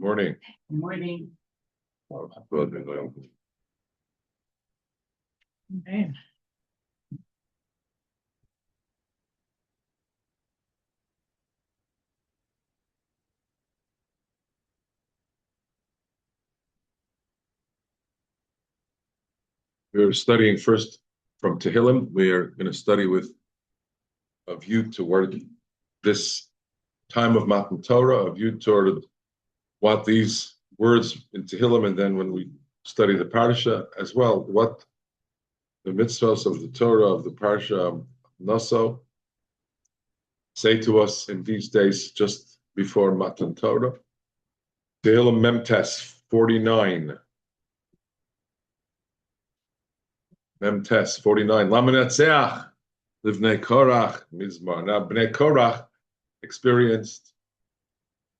Morning. Good morning. Okay. We're studying first from Tehillim. We're going to study with a view toward this time of Matan Torah, a view toward what these words in Tehillim, and then when we study the Parsha as well, what the mitzvahs of the Torah of the Parsha Naso say to us in these days just before Matan Torah. Tehillim Memtes 49. Memtes 49. Lamanatseach livnei Korach mizmar. Now, Bnei Korach experienced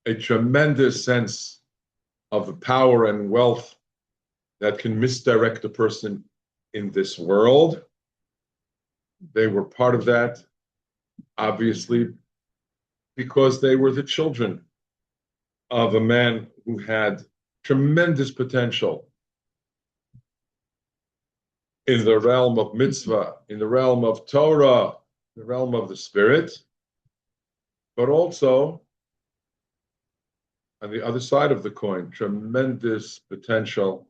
a tremendous sense of power and wealth that can misdirect a person in this world. They were part of that, obviously, because they were the children of a man who had tremendous potential in the realm of mitzvah, in the realm of Torah, the realm of the Spirit, but also, on the other side of the coin, tremendous potential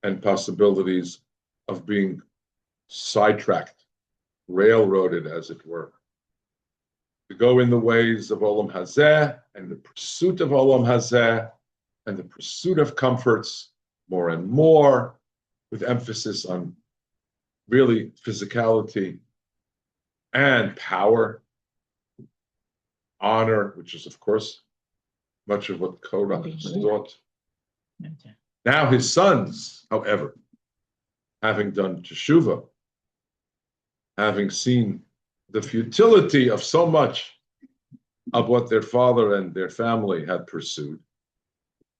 and possibilities of being sidetracked, railroaded, as it were, to go in the ways of Olam Hazeh and the pursuit of Olam Hazeh and the pursuit of comforts more and more, with emphasis on really physicality and power, honor, which is, of course, much of what Korach thought. Now his sons, however, having done teshuvah, having seen the futility of so much of what their father and their family had pursued,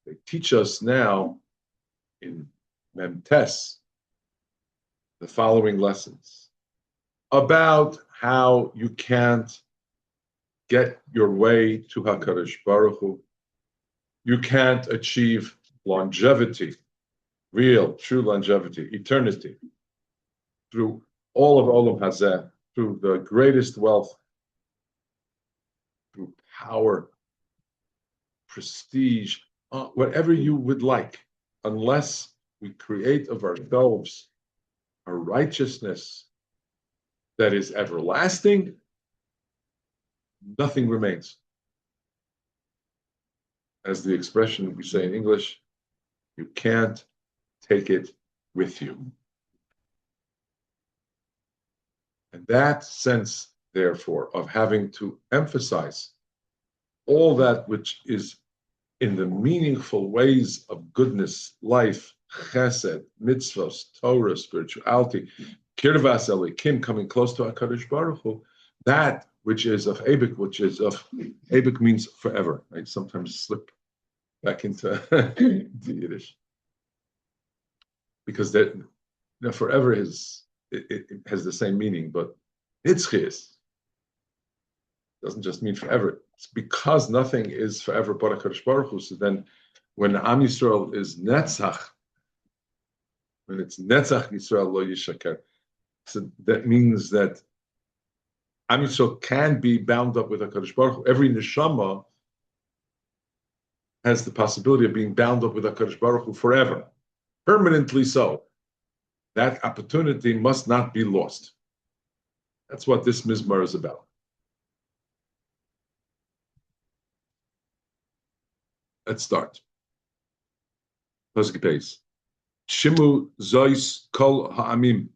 they teach us now in Memtes the following lessons about how you can't get your way to HaKadosh Baruch Hu. You can't achieve longevity, real, true longevity, eternity, through all of Olam Hazeh, through the greatest wealth, through power, prestige, whatever you would like, unless we create of ourselves a righteousness that is everlasting, nothing remains. As the expression we say in English, you can't take it with you. And that sense, therefore, of having to emphasize all that which is in the meaningful ways of goodness, life, chesed, mitzvahs, Torah, spirituality, kirvas elikim, coming close to HaKadosh Baruch Hu, that which is of Ebek, which is of, Ebek means forever. I sometimes slip back into the Yiddish. Because that, forever is, it has the same meaning, but Nitzchis doesn't just mean forever. It's because nothing is forever but HaKadosh Baruch Hu. So then when Am Yisrael is Netzach, when it's Netzach Yisrael lo yishaker, so that means that Am Yisrael can be bound up with HaKadosh Baruch Hu. Every neshama has the possibility of being bound up with HaKadosh Baruch Hu forever, permanently so. That opportunity must not be lost. That's what this Mizmar is about. Let's start. Pasuk Beis. Shimu zois kol ha'amim.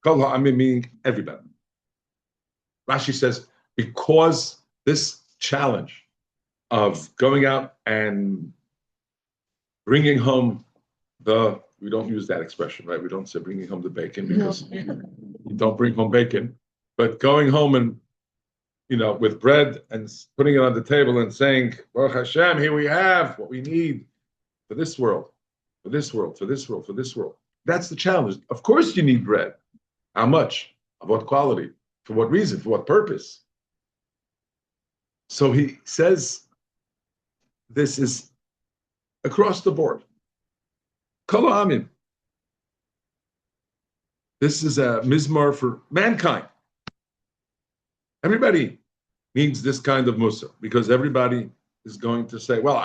Kol ha'amim meaning everybody. Rashi says, because this challenge of going out and bringing home we don't use that expression, right? We don't say bringing home the bacon because you don't bring home bacon, but going home and, with bread and putting it on the table and saying, Baruch Hashem, here we have what we need for this world, for this world, for this world, for this world. That's the challenge. Of course you need bread. How much? Of what quality? For what reason? For what purpose? So he says this is across the board. Kol ha'amim. This is a mizmar for mankind. Everybody needs this kind of mussar because everybody is going to say, well,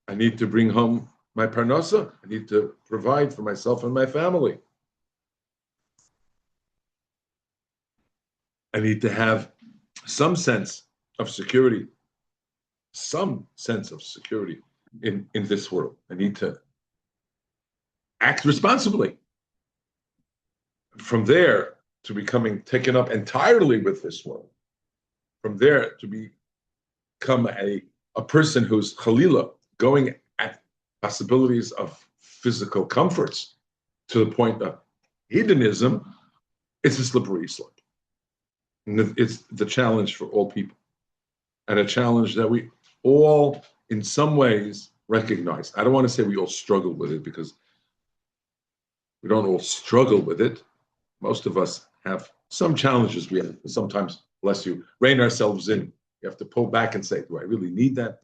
I need to bring home my parnasa. I need to provide for myself and my family. I need to have some sense of security, in this world. I need to act responsibly. From there to becoming taken up entirely with this world. From there to become a person who's chalila, going at possibilities of physical comforts to the point of hedonism, it's a slippery slope. And it's the challenge for all people. And a challenge that we all, in some ways, recognize. I don't want to say we all struggle with it because we don't all struggle with it. Most of us have some challenges we have to sometimes, bless you, rein ourselves in. You have to pull back and say, do I really need that?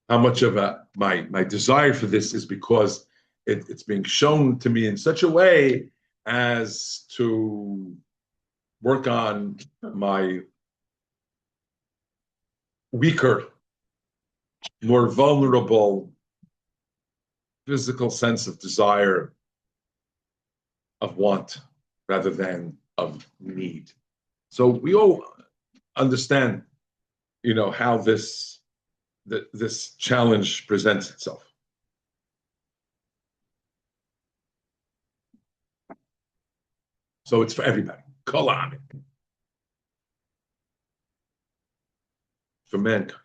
How much of my desire for this is because it's being shown to me in such a way as to work on my weaker, more vulnerable physical sense of desire, of want, rather than of need. So we all understand, how this challenge presents itself. So it's for everybody. Kol ha'amim. For mankind.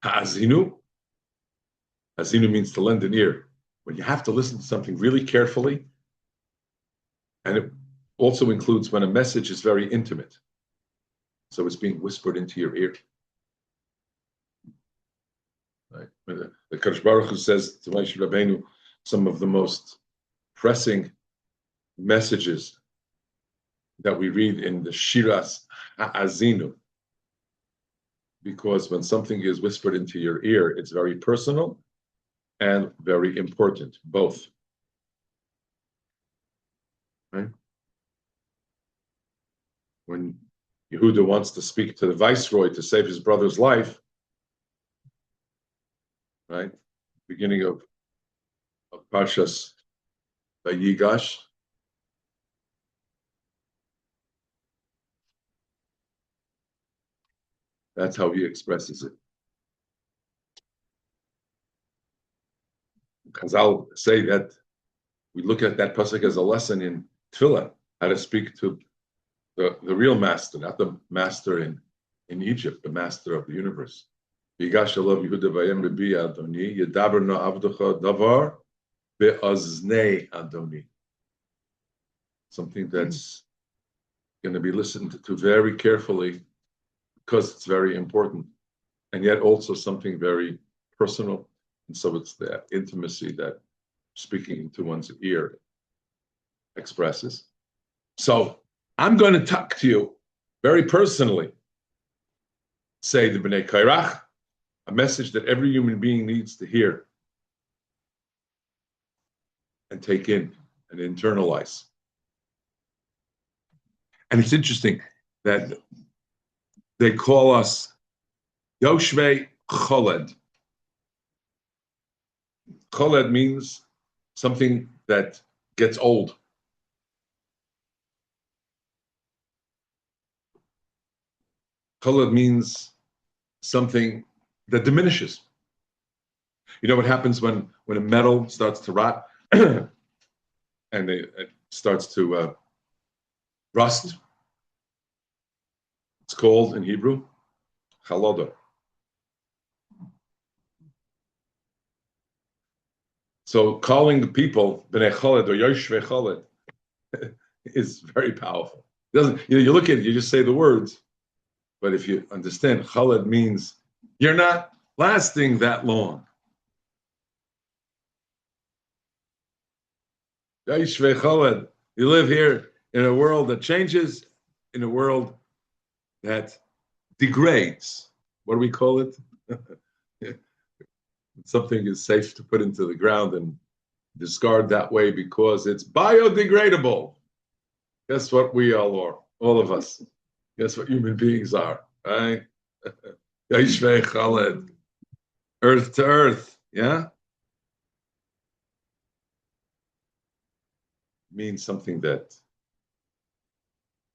Ha'azinu. Hazinu means to lend an ear. When you have to listen to something really carefully, and it also includes when a message is very intimate. So it's being whispered into your ear. Right? The Kadosh Baruch Hu says to Moshe Rabbeinu, some of the most pressing messages that we read in the Shiras Ha'azinu. Because when something is whispered into your ear, it's very personal and very important, both. Right? When Yehuda wants to speak to the viceroy to save his brother's life, right? Beginning of Parshas Vayigash. That's how he expresses it. Chazal say that we look at that pasuk as a lesson in Tefillah, how to speak to the real master, not the master in Egypt, the master of the universe. Something that's going to be listened to very carefully because it's very important, and yet also something very personal. And so it's the intimacy that speaking into one's ear expresses. So I'm going to talk to you very personally, say the B'nai Kairach, a message that every human being needs to hear and take in and internalize. And it's interesting that they call us Yoshvei Choled. Choled means something that gets old. Choled means something that diminishes. You know what happens when a metal starts to rot and it starts to rust? It's called in Hebrew chaloda. So calling the people b'nei choled or yoshvei choled is very powerful. It doesn't, you look at it, you just say the words, but if you understand, choled means you're not lasting that long. Yoshvei choled We live here in a world that changes, in a world that degrades. What do we call it? Something is safe to put into the ground and discard that way because it's biodegradable. Guess what we all are, all of us. Guess what human beings are, right? Earth to earth, yeah? Means something that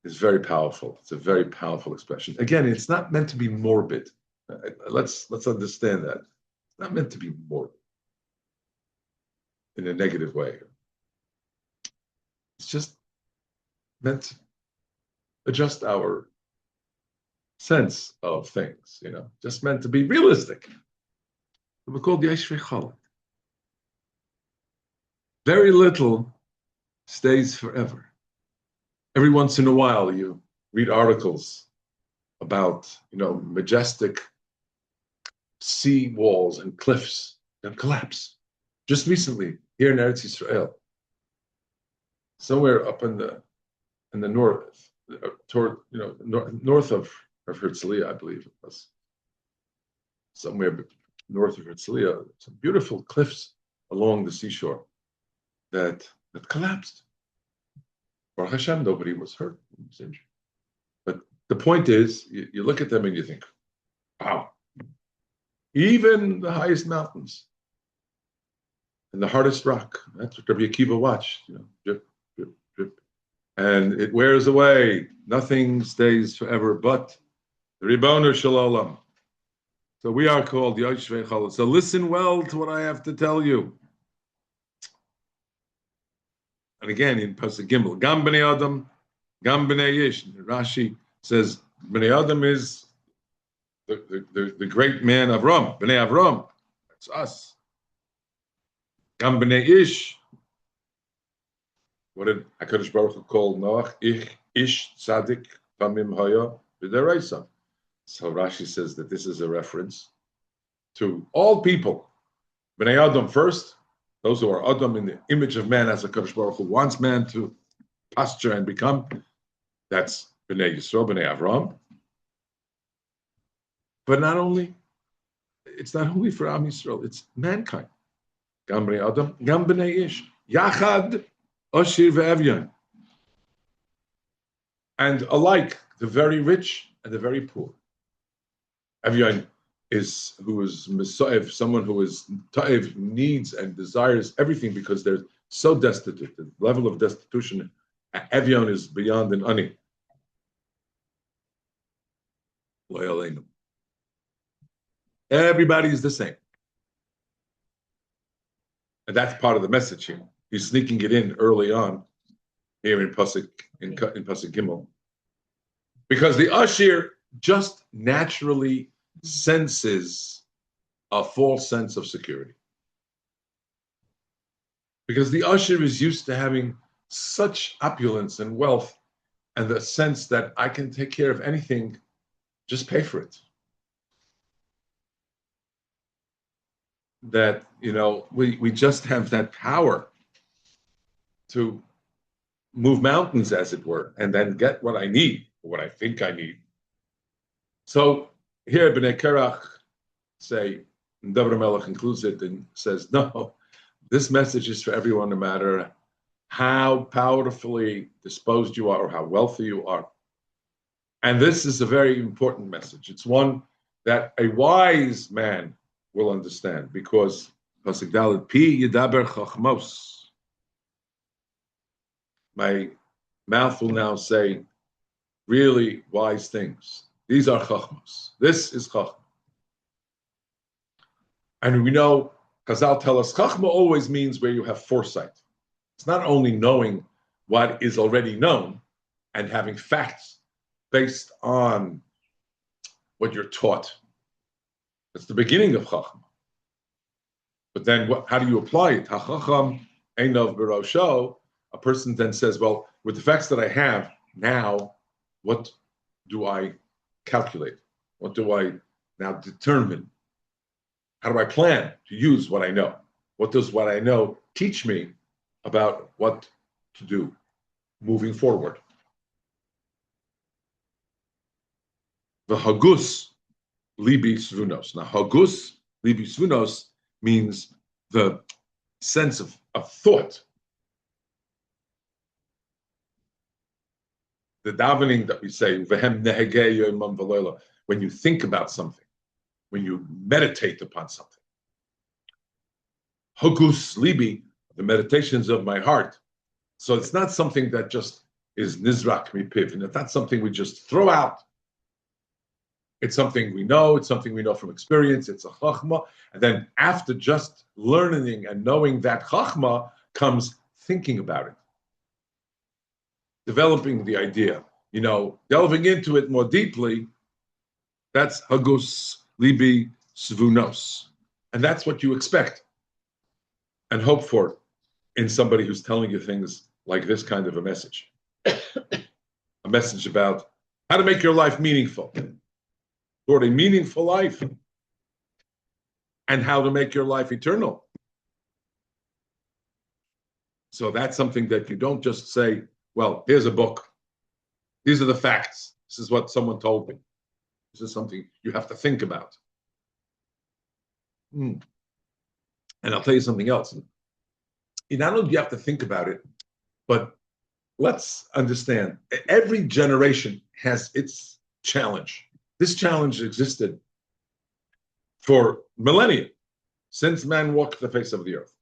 is very powerful. It's a very powerful expression. Again, it's not meant to be morbid. Let's understand that. It's not meant to be morbid in a negative way. It's just meant to adjust our sense of things, just meant to be realistic. We're called the Yeshvei Chalad. Very little stays forever. Every once in a while, you read articles about, majestic sea walls and cliffs that collapse. Just recently, here in Eretz Yisrael, somewhere up in the north, north of Herzliya, I believe it was, somewhere north of Herzliya, some beautiful cliffs along the seashore that collapsed. Baruch Hashem, nobody was hurt, was injured. But the point is, you look at them and you think, wow, even the highest mountains and the hardest rock, that's what Rabbi Akiva watched, drip, drip, drip. And it wears away. Nothing stays forever but the Ribono Shel Olam. So we are called Yeshvei Chalad. So listen well to what I have to tell you. And again, in Pasuk Gimel, Gam Bnei Adam, Gam Bnei Ish. Rashi says Bnei Adam is the great man Avram, Bnei Avram. That's us. Gam Bnei Ish. What did HaKadosh Baruch Hu call Noach? Ish Tzadik Tamim Haya B'Deraisa. So Rashi says that this is a reference to all people. Bnei Adam first, those who are Adam in the image of man, as HaKadosh Baruch Hu wants man to posture and become. That's Bnei Yisrael, Bnei Avram. But it's not only for Am Yisrael, it's mankind. Gam Bnei Adam, Gam Bnei Ish. Yachad, Oshir ve'Evyon. And alike, the very rich and the very poor. Evyon is Mesoev, someone who is Ta'iv, needs and desires everything because they're so destitute. The level of destitution, Evyon is beyond an ani. Everybody is the same. And that's part of the message here. He's sneaking it in early on here in Pasuk Gimel. Because the Ashir just naturally senses a false sense of security. Because the Ashir is used to having such opulence and wealth and the sense that I can take care of anything, just pay for it. That, we just have that power to move mountains, as it were, and then get what I need, what I think I need. So here, Bnei Kerach say, and David Melech includes it and says, no, this message is for everyone, no matter how powerfully disposed you are or how wealthy you are. And this is a very important message. It's one that a wise man will understand, because Pasuk Dalet, Pi Yidaber Chachmos. My mouth will now say really wise things. These are Chachmos. This is Chachma. And we know, Chazal tell us, Chachma always means where you have foresight. It's not only knowing what is already known and having facts based on what you're taught. That's the beginning of Chachma. But then how do you apply it? HaChacham Einov Berosho. A person then says, well, with the facts that I have now, what do I calculate? What do I now determine? How do I plan to use what I know? What does what I know teach me about what to do? moving forward. The hagus libi svunos. Now, hagus libi svunos means the sense of thought. The davening that we say, when you think about something, when you meditate upon something. Hagus libi, the meditations of my heart. So it's not something that just is nizrak mipiv, and it's not something we just throw out. It's something we know. It's something we know from experience. It's a chachma. And then after just learning and knowing that chachma comes thinking about it, developing the idea, delving into it more deeply. That's hagus libi svunos. And that's what you expect and hope for in somebody who's telling you things like this kind of a message. A message about how to make your life meaningful. Toward a meaningful life, and how to make your life eternal. So that's something that you don't just say, well, here's a book. These are the facts. This is what someone told me. This is something you have to think about. And I'll tell you something else. Not only do you have to think about it, but let's understand, every generation has its challenge. This challenge existed for millennia, since man walked the face of the earth.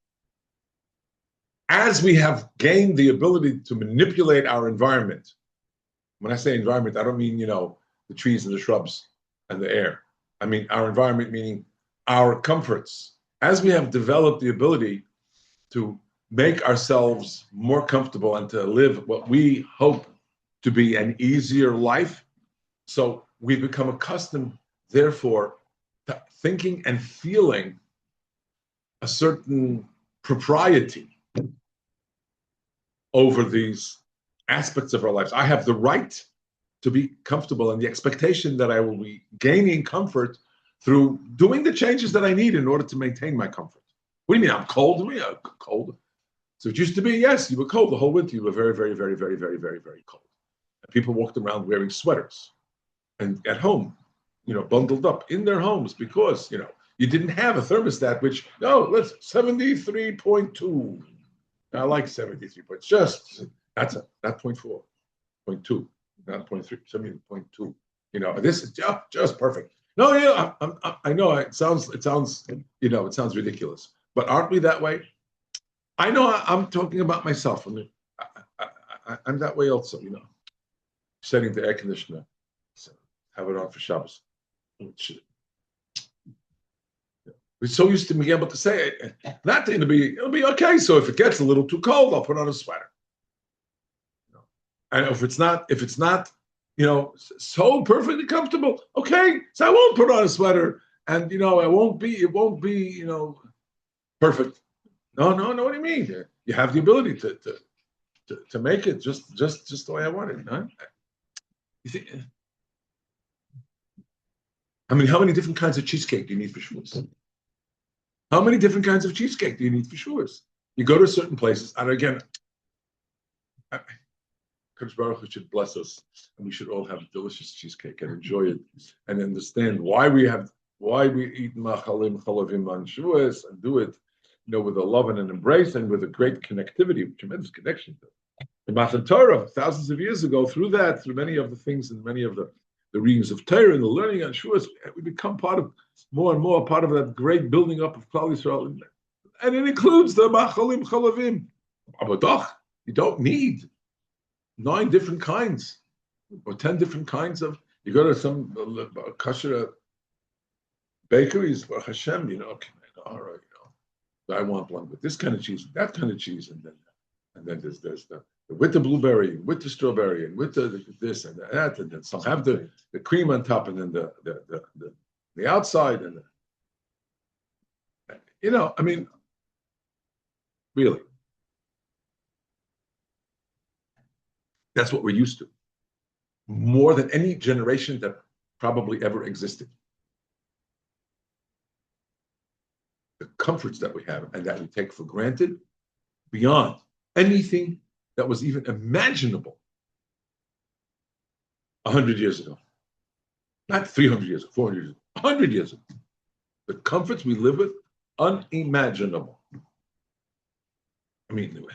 As we have gained the ability to manipulate our environment, when I say environment, I don't mean, the trees and the shrubs and the air. I mean our environment, meaning our comforts. As we have developed the ability to make ourselves more comfortable and to live what we hope to be an easier life, so we become accustomed, therefore, to thinking and feeling a certain propriety over these aspects of our lives. I have the right to be comfortable and the expectation that I will be gaining comfort through doing the changes that I need in order to maintain my comfort. What do you mean? I'm cold? I'm cold. So it used to be, yes, you were cold the whole winter. You were very, very, very, very, very, very, very cold. And people walked around wearing sweaters. And at home, bundled up in their homes because, you didn't have a thermostat, which, let's 73.2. I like 73, but just, not 0.4, 0.2, not 0.3, 70.2. This is just perfect. No, I know it sounds ridiculous, but aren't we that way? I know I'm talking about myself. I'm that way also, setting the air conditioner. So have it on for Shabbos. We're so used to being able to say it. It'll be okay. So if it gets a little too cold, I'll put on a sweater. And if it's not, so perfectly comfortable, okay, so I won't put on a sweater, and it won't be, perfect. No, what do you mean? You have the ability to make it just the way I want it. Huh? You think? How many different kinds of cheesecake do you need for Shavuos? How many different kinds of cheesecake do you need for Shavuos? You go to certain places, and again, Kodesh Baruch Hu should bless us, and we should all have delicious cheesecake and enjoy it, and understand why we eat machalim chalavim on Shavuos, and do it, with a love and an embrace, and with a great connectivity, tremendous connection. The Matan Torah, thousands of years ago, through many of the things and many of the readings of Torah and the learning on Shavuos, we become more and more part of that great building up of Klal Yisrael. And it includes the Machalim Chalavim. Abadach, you don't need 9 different kinds or 10 different kinds of. You go to some kosher bakeries, Baruch Hashem, okay, all right, I want one with this kind of cheese, that kind of cheese, and then there's the with the blueberry, with the strawberry, and with the this and that, and then some have the cream on top, and then the outside, and really, that's what we're used to, more than any generation that probably ever existed. The comforts that we have and that we take for granted, beyond anything that was even imaginable 100 years ago. Not 300 years ago, 400 years ago, 100 years ago. The comforts we live with, unimaginable. I mean,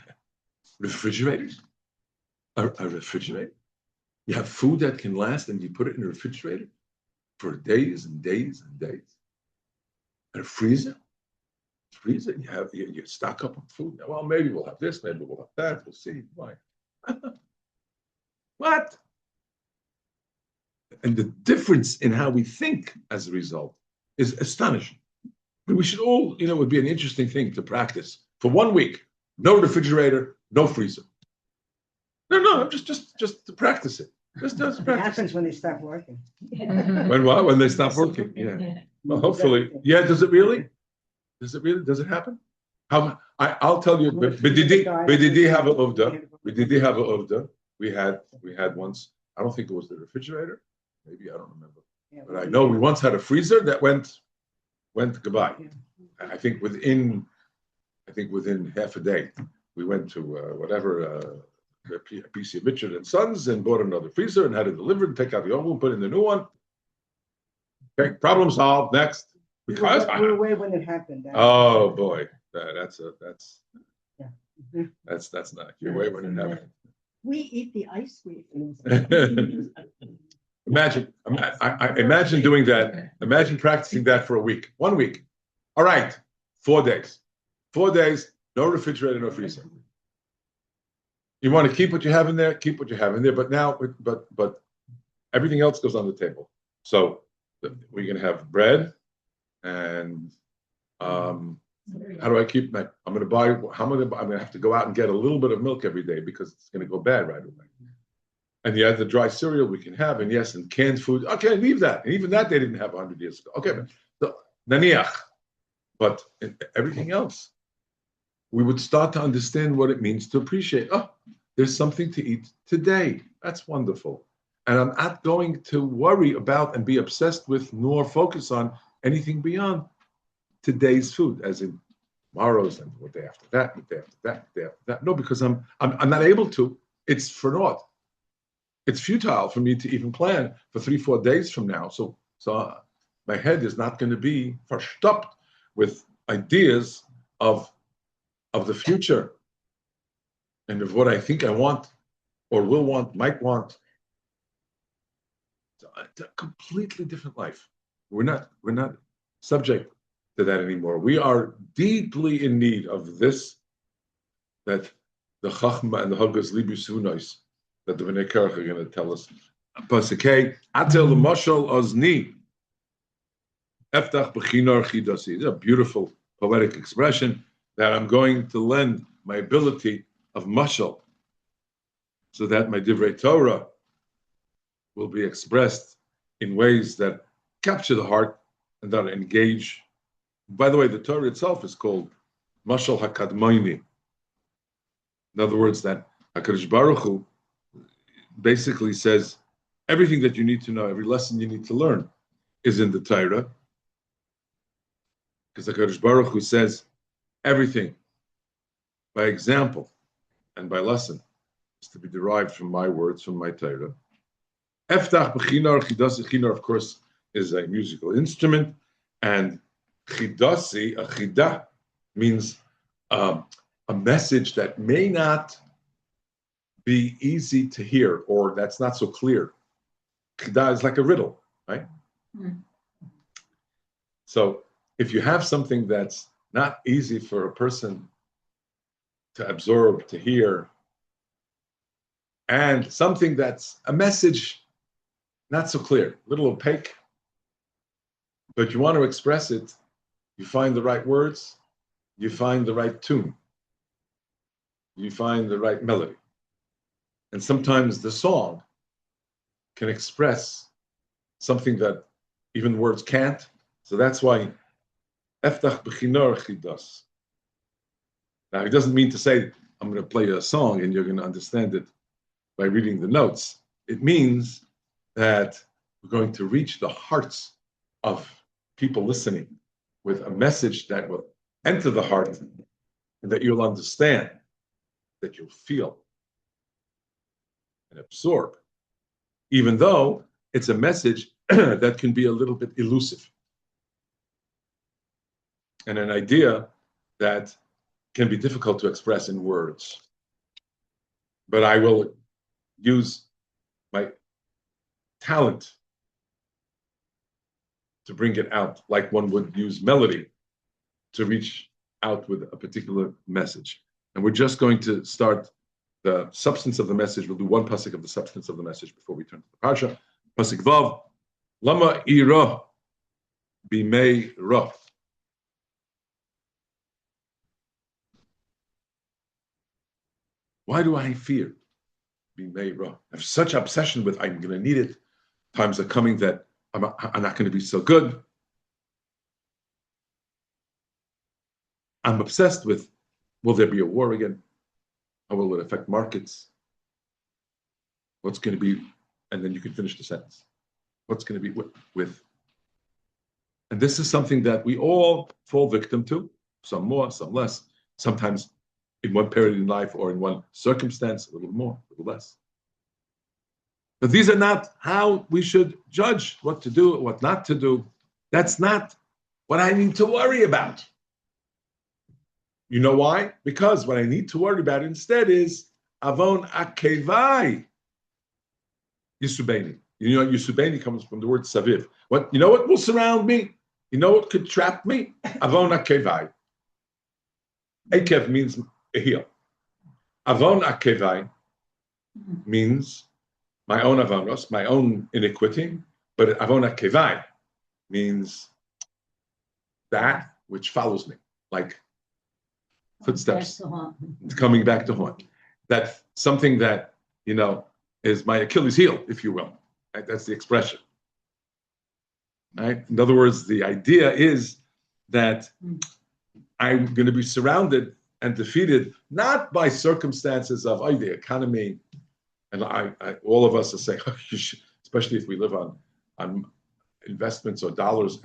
refrigerators, a refrigerator. You have food that can last and you put it in a refrigerator for days and days and days. And a freezer. You stock up on food. Well, maybe we'll have this, maybe we'll have that. We'll see. Why? What? And the difference in how we think as a result is astonishing. We should all, it would be an interesting thing to practice for 1 week. No refrigerator, no freezer. No, just to practice it. Just practice. It happens when they stop working. When what? When they stop working. Yeah. Well, hopefully. Yeah. Does it really? Does it happen? I'll tell you. But did he have a uvda? We had once. I don't think it was the refrigerator. Maybe I don't remember. But I know we once had a freezer that went goodbye. I think within half a day, we went to PC Richard and Sons and bought another freezer and had it delivered. Take out the old one, put in the new one. Okay, problem solved. Next. We were away when it happened. Oh boy, that's not. You're away when it happened. We eat the ice cream. Imagine, I imagine doing that. Imagine practicing that for a week. 1 week. All right, 4 days. 4 days, no refrigerator, no freezer. You want to keep what you have in there, keep what you have in there. But now, but everything else goes on the table. So we're going to have bread, and how do I keep my? I'm going to have to go out and get a little bit of milk every day because it's going to go bad right away. And you have the dry cereal we can have, and yes, and canned food. Okay, leave that. And even that they didn't have 100 years ago. Okay, naniach. But everything else, we would start to understand what it means to appreciate. Oh, there's something to eat today. That's wonderful. And I'm not going to worry about and be obsessed with nor focus on anything beyond today's food, as in tomorrow's and the day after that, the day after that, the day after that. No, because I'm not able to. It's for naught. It's futile for me to even plan for 3-4 days from now. So my head is not going to be verstoppt with ideas of the future and of what I think I want or will want, might want. It's a completely different life. We're not subject to that anymore. We are deeply in need of this, that the Chachma and the Hagas Libus Hunois that the Bnei Kerach are going to tell us. Pasukei Atel Mashal Ozni Eftach B'Chinor Chidasi. It's a beautiful poetic expression that I'm going to lend my ability of mashal so that my divrei Torah will be expressed in ways that capture the heart and that engage. By the way, the Torah itself is called mashal hakadmoini. In other words, that HaKadosh Baruch Hu basically says everything that you need to know, every lesson you need to learn is in the Torah. Because HaKadosh Baruch Hu says everything by example and by lesson is to be derived from my words, from my Torah. Eftach b'chinar chidasi. Chinar, of course, is a musical instrument, and chidasi, a chidah, means a message that may not be easy to hear, or that's not so clear. Chidah is like a riddle, right? Mm. So if you have something that's not easy for a person to absorb, to hear, and something that's a message not so clear, a little opaque, but you want to express it, you find the right words, you find the right tune, you find the right melody. And sometimes the song can express something that even words can't. So that's why Eftach b'chinor chidas. Now, it doesn't mean to say, I'm going to play a song and you're going to understand it by reading the notes. It means that we're going to reach the hearts of people listening with a message that will enter the heart and that you'll understand, that you'll feel, and absorb, even though it's a message that can be a little bit elusive and an idea that can be difficult to express in words. But I will use my talent to bring it out, like one would use melody to reach out with a particular message. And we're just going to start the substance of the message. We'll do one pasuk of the substance of the message before we turn to the parsha. Pasuk Vav, Lama ira bimei ra. Why do I fear bimei ra? I have such obsession with I'm going to need it. Times are coming that I'm not going to be so good. I'm obsessed with, will there be a war again? How will it affect markets? What's going to be, and then you can finish the sentence. What's going to be with? And this is something that we all fall victim to, some more, some less, sometimes in one period in life or in one circumstance, a little more, a little less. But these are not how we should judge what to do, what not to do. That's not what I need to worry about. You know why? Because what I need to worry about instead is avon akevai yisubeini. You know, yisubeini comes from the word saviv. What you know? What will surround me? You know what could trap me? Avon akevai. Akev means a heel. Avon akevai means my own avonos, my own iniquity. But avon akevai means that which follows me, like footsteps coming back to haunt. That's something that, you know, is my Achilles heel, if you will. Right? That's the expression. Right? In other words, the idea is that I'm going to be surrounded and defeated not by circumstances of the economy, and all of us are saying, especially if we live on investments or dollars,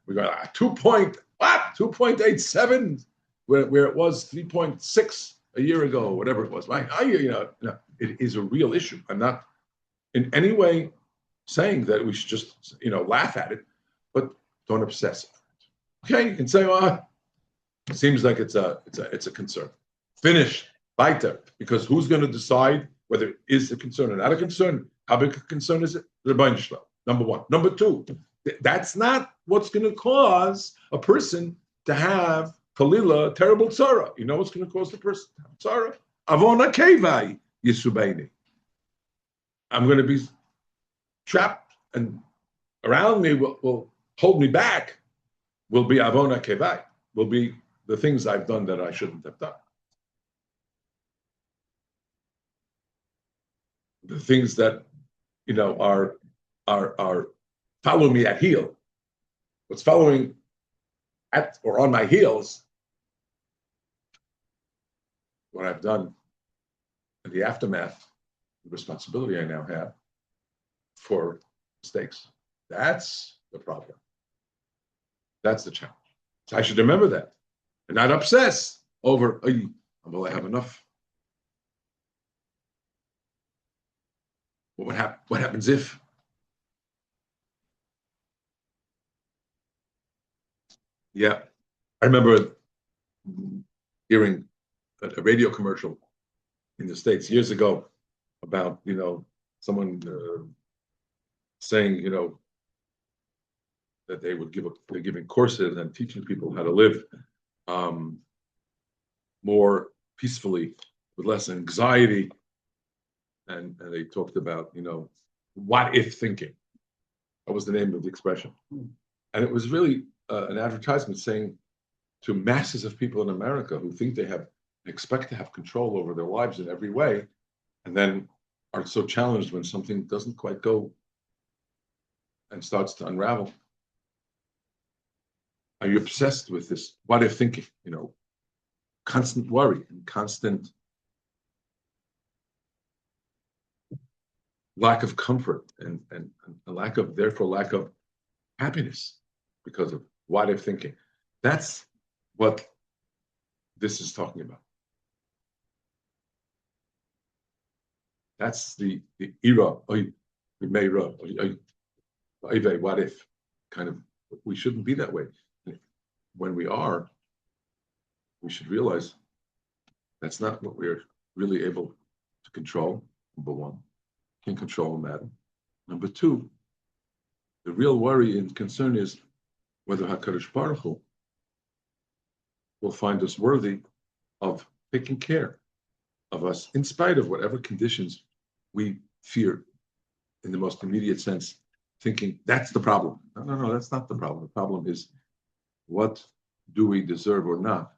we got 2.87. Where it was 3.6 a year ago, or whatever it was, right? It is a real issue. I'm not in any way saying that we should just, laugh at it, but don't obsess about it. Okay, you can say, well, it seems like it's a concern. Finish, weiter, because who's going to decide whether it is a concern or not a concern? How big a concern is it? The Rebbeinu Shalom, number one. Number two, that's not what's going to cause a person to have Kalila, terrible tzara. You know what's going to cause the person tzara? Avona kevai yisubeini. I'm going to be trapped, and around me will hold me back. Will be avona kevai. Will be the things I've done that I shouldn't have done. The things that are follow me at heel. What's following at or on my heels, what I've done in the aftermath, the responsibility I now have for mistakes. That's the problem. That's the challenge. So I should remember that and not obsess over, will I have enough? What happens if? Yeah, I remember hearing a radio commercial in the States years ago about, someone saying, that they're giving courses and teaching people how to live more peacefully with less anxiety. And they talked about, what if thinking. That was the name of the expression. And it was really an advertisement saying to masses of people in America who think they expect to have control over their lives in every way, and then are so challenged when something doesn't quite go and starts to unravel. Are you obsessed with this what if thinking? Constant worry and constant lack of comfort and a lack of happiness because of what if thinking. That's what this is talking about. That's the era, the meira, what if, kind of, we shouldn't be that way. When we are, we should realize that's not what we're really able to control, number one. Can't control a matter. Number two, the real worry and concern is whether HaKadosh Baruch Hu will find us worthy of taking care of us in spite of whatever conditions we fear in the most immediate sense, thinking that's the problem. No, that's not the problem. The problem is, what do we deserve or not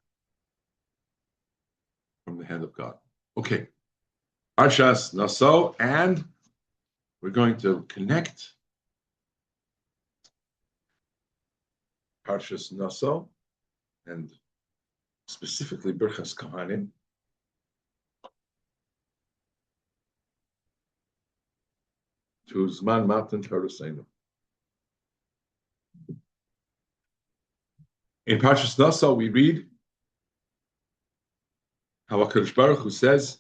from the hand of God? Okay. Parshas Naso, and we're going to connect Parshas Naso and specifically Birchas Kohanim to Zman Matan Taruseinu. In Parshas Naso, we read how HaKadosh Baruch Hu says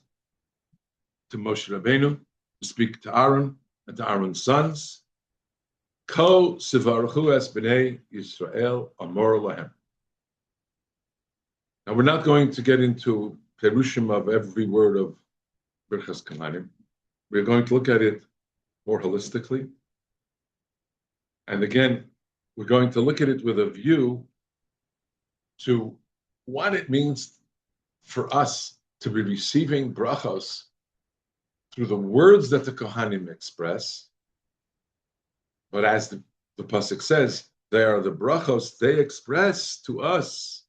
to Moshe Rabbeinu to speak to Aaron and to Aaron's sons, Ko Sivaruchu es b'nei Yisrael amor lahem. Now, we're not going to get into perushim of every word of Birchas Kohanim. We're going to look at it more holistically. And again, we're going to look at it with a view to what it means for us to be receiving brachos through the words that the Kohanim express. But as the pasuk says, they are the brachos they express to us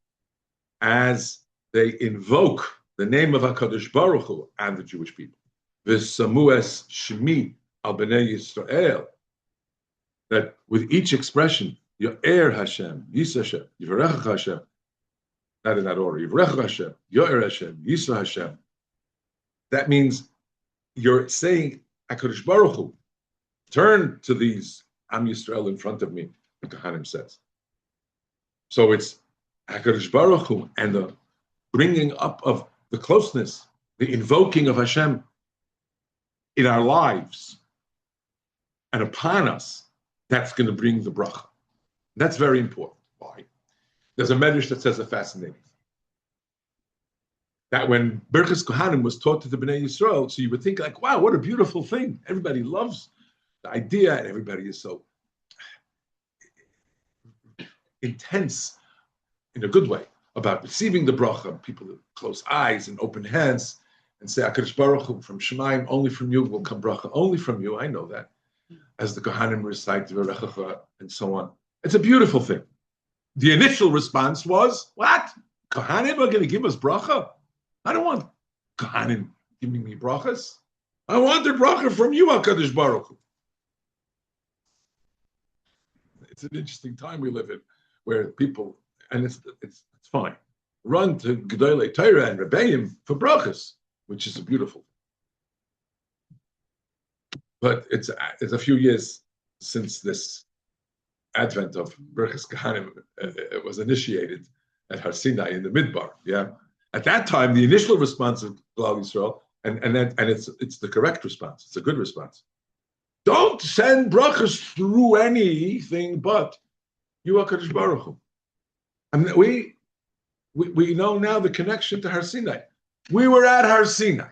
as they invoke the name of HaKadosh Baruch Hu and the Jewish people. V'samues shmi al b'nei Yisrael, that with each expression, Yo'er Hashem, Yisa Hashem, Yivarech Hashem, not in that order, Yivarech Hashem, Yo'er Hashem, Yisa Hashem. That means you're saying, HaKadosh Baruch Hu, turn to these Am Yisrael in front of me, the Kohanim says. So it's HaKadosh Baruch Hu and the bringing up of the closeness, the invoking of Hashem in our lives and upon us, that's going to bring the bracha. That's very important. Why? There's a medrash that says a fascinating thing. That when Birchas Kohanim was taught to the Bnei Yisrael, so you would think like, wow, what a beautiful thing. Everybody loves the idea and everybody is so intense in a good way about receiving the bracha. People with close eyes and open hands and say, HaKadosh Baruch Hu, from Shemaim, only from you will come bracha, only from you. I know that. As the Kohanim recite V'rechacha and so on. It's a beautiful thing. The initial response was, what? Kohanim are going to give us bracha? I don't want Kohanim giving me brachas. I want the bracha from you, HaKadosh Baruch Hu. It's an interesting time we live in, where people, and it's fine, run to Gedolei Torah and Rebbeim for brachas, which is a beautiful thing. But it's a few years since this advent of Birchas Kohanim it was initiated at Har Sinai in the Midbar. Yeah, at that time the initial response of Klal Yisrael, and it's the correct response. It's a good response. Don't send brachas through anything but you, HaKadosh Baruch Hu. I mean, we know now the connection to Har Sinai. We were at Har Sinai.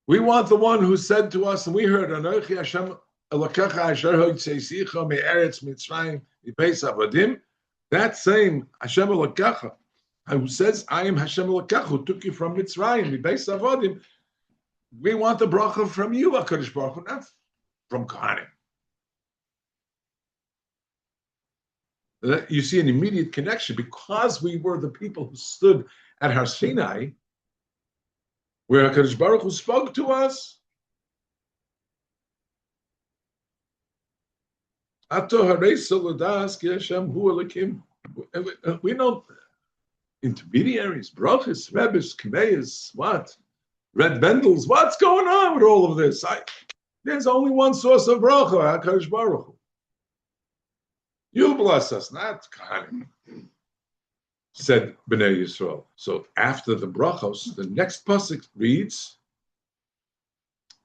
We want the one who said to us, and we heard, Anochi Hashem Elokecha asher hotzeisecha me'eretz Mitzrayim mibeis avodim. That same Hashem Elokecha, who says, I am Hashem Elokecha, who took you from Mitzrayim mibeis avodim. We want the bracha from you, HaKadosh Baruch Hu, not from Kohanim. You see an immediate connection because we were the people who stood at Har Sinai, where HaKadosh Baruch Hu spoke to us. We know intermediaries, brachas, rebbes, kmeyas, what? Red bendels, what's going on with all of this? There's only one source of bracha, HaKadosh Baruch Hu. You bless us, not Kohanim, said Bnei Yisrael. So after the brachos, the next pasuk reads,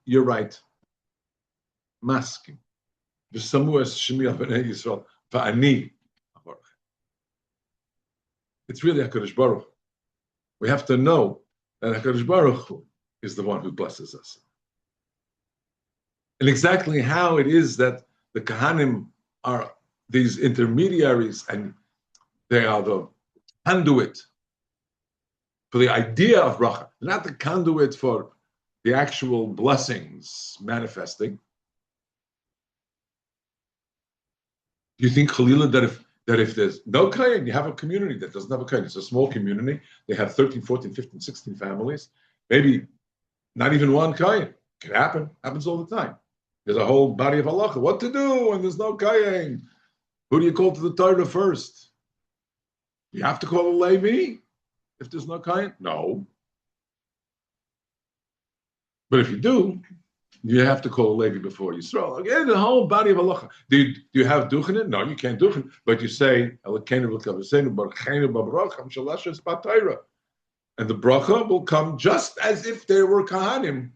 you're right. Masking. It's really HaKadosh Baruch Hu. We have to know that HaKadosh Baruch Hu is the one who blesses us. And exactly how it is that the Kahanim are these intermediaries and they are the conduit for the idea of bracha, not the conduit for the actual blessings manifesting. Do you think, Khalila, that if there's no kain, you have a community that doesn't have a kain, it's a small community, they have 13, 14, 15, 16 families, maybe not even one kain. It can happen, happens all the time. There's a whole body of halacha. What to do when there's no kain? Who do you call to the Torah first? You have to call a Levi if there's no kain? No. But if you do, you have to call a Levi before Yisrael. Again, the whole body of halacha. Do you have duchenin? No, you can't duchen. But you say, and the bracha will come just as if there were kahanim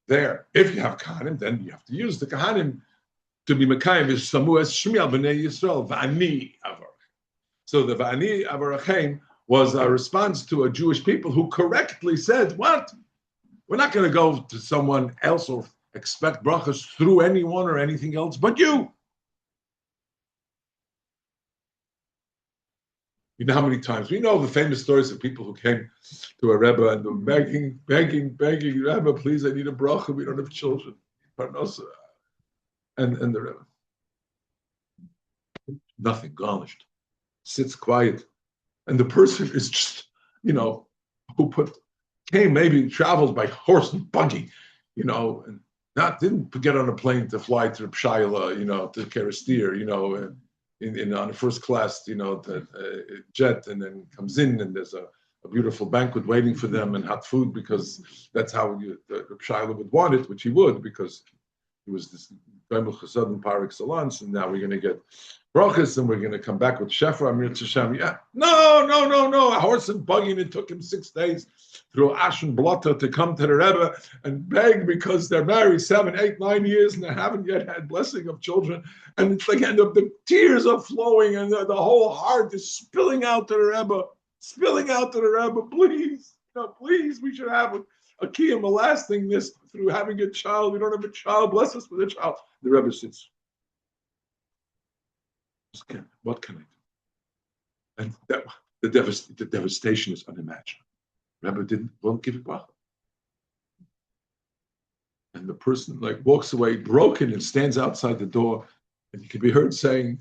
there. If you have kahanim, then you have to use the kahanim to be mekayim is samu as shmiel b'nei Yisrael v'ani avarachem. So the v'ani avarachem was a response to a Jewish people who correctly said, "What? We're not going to go to someone else or expect brachas through anyone or anything else but you." You know how many times we know the famous stories of people who came to a Rebbe and were begging, Rebbe, please, I need a bracha. We don't have children. And the Rebbe, nothing, garnished, sits quiet, and the person is just, who came, maybe traveled by horse and buggy, and didn't get on a plane to fly to Pshaila, to Kerastir, on a first class, jet, and then comes in and there's a beautiful banquet waiting for them and hot food because that's how the Pshaila would want it, which he would because he was this Gomel Chasadim par excellence, and now we're going to get Brochos and we're going to come back with Shefa Amir Tzashem. Yeah, no, a horse and buggy, and it took him 6 days through ash and blotter to come to the Rebbe and beg because they're married 7, 8, 9 years and they haven't yet had blessing of children, and it's like the tears are flowing and the whole heart is spilling out to the Rebbe, please, please, we should have a kiyum, a lasting this through having a child. We don't have a child, bless us with a child. The Rebbe sits. What can I do? And the devastation is unimaginable. Rebbe won't give it bracha. And the person walks away broken and stands outside the door, and you can be heard saying,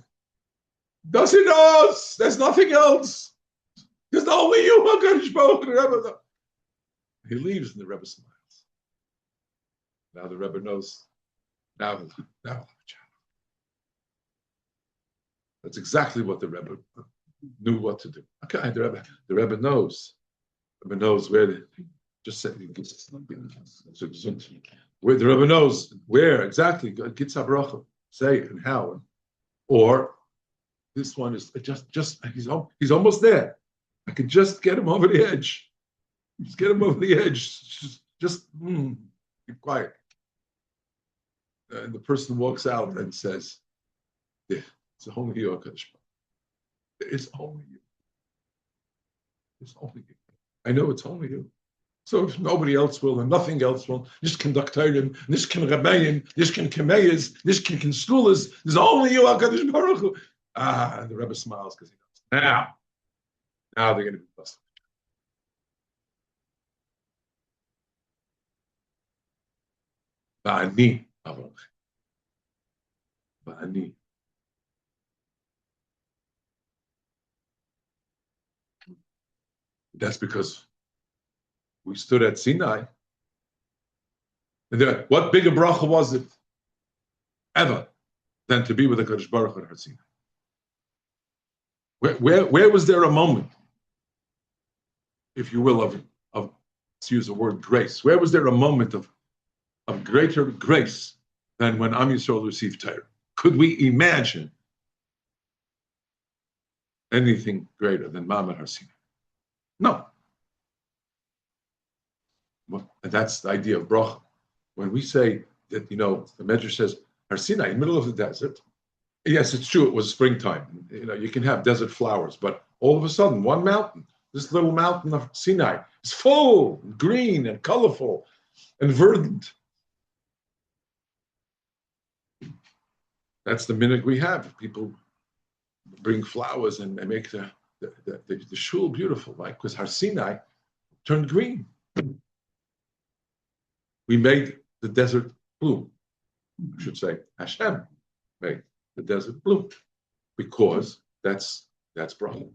"Das it us. There's nothing else. There's only you, HaKadosh Baruch Hu." Rebbe. He leaves, and the Rebbe smiles. Now the Rebbe knows. Now he'll have a child. That's exactly what the Rebbe knew what to do. Okay, the Rebbe knows. The Rebbe knows where the Rebbe knows where exactly Gitz HaBracha, say and how, or this one is just he's almost there. I can just get him over the edge. Just get him over the edge. Just keep quiet. And the person walks out and says, "Yeah, it's only you, HaKadosh Baruch Hu. It's only you. It's only you. I know it's only you. So if nobody else will and nothing else will, this can Doktorim, this can Rabbeim, this can Kameyas, this can Schoolas, there's only you, HaKadosh Baruch Hu." And the Rebbe smiles because he knows. Now they're going to be blessed. Ba'ani, Ba'ani. That's because we stood at Sinai. And what bigger bracha was it ever than to be with the Kadosh Baruch Hu at Sinai? Where was there a moment, if you will, of let's use the word grace? Where was there a moment of greater grace than when Am Yisrael received Torah? Could we imagine anything greater than Ma'amad Har Sinai? No. Well, that's the idea of bracha. when we say that, the Medrash says, Har Sinai, in the middle of the desert, yes, it's true, it was springtime. You can have desert flowers, but all of a sudden, one mountain, this little mountain of Sinai, is full, and green, and colorful, and verdant. That's the minute we have. People bring flowers and make the shul beautiful, right? Because Har Sinai turned green. We made the desert bloom. I should say Hashem made the desert bloom, because that's bracha.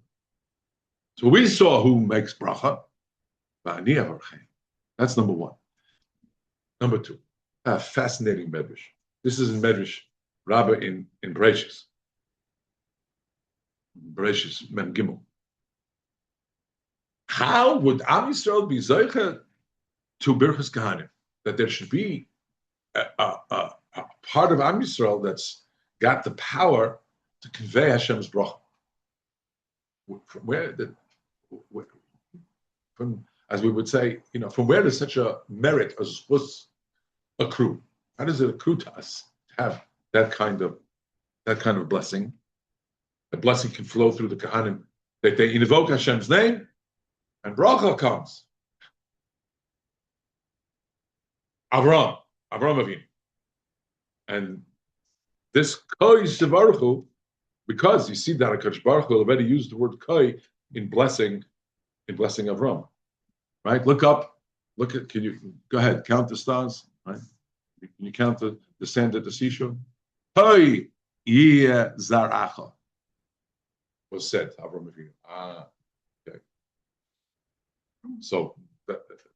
So we saw who makes bracha. That's number one. Number two, a fascinating medrash. This is in Medrash Rabbah in Brochos. Brochos Mem Gimel. How would Am Yisrael be zeicha to Birchas Kahanim? That there should be a part of Am Yisrael that's got the power to convey Hashem's bracha. From as we would say, from where does such a merit as was accrue? How does it accrue to us to have that kind of blessing? A blessing can flow through the Kahanim, that they invoke Hashem's name, and bracha comes. Avram Avinu. And this Koi Sevaruchu, because you see that HaKadosh Baruch Hu already used the word Koi in blessing Avram. Right? Can you go ahead, count the stars? Right? Can you count the sand at the seashore? Koi Yeh Zaracha was said, Avram Avinu. Okay. So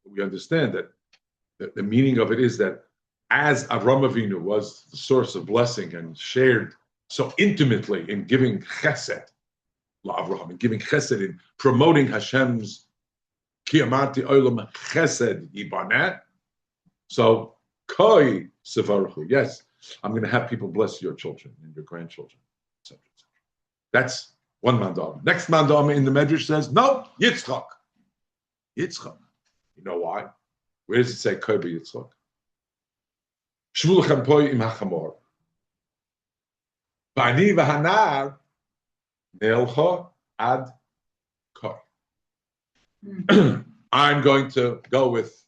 we understand that the meaning of it is that as Avram Avinu was the source of blessing and shared so intimately in giving chesed, Avraham, in giving chesed, in promoting Hashem's Kiyamarti Olam Chesed Yibaneh. So Koi Sevaruchu, yes, I'm going to have people bless your children and your grandchildren, etc. That's one mandama. Next mandama in the Medrash says, no, Yitzchak. Yitzchak. You know why? Where does it say Koi Yitzchak? Shvulchem poi im hachamor. V'ani v'hanar neilcha ad Koi. I'm going to go with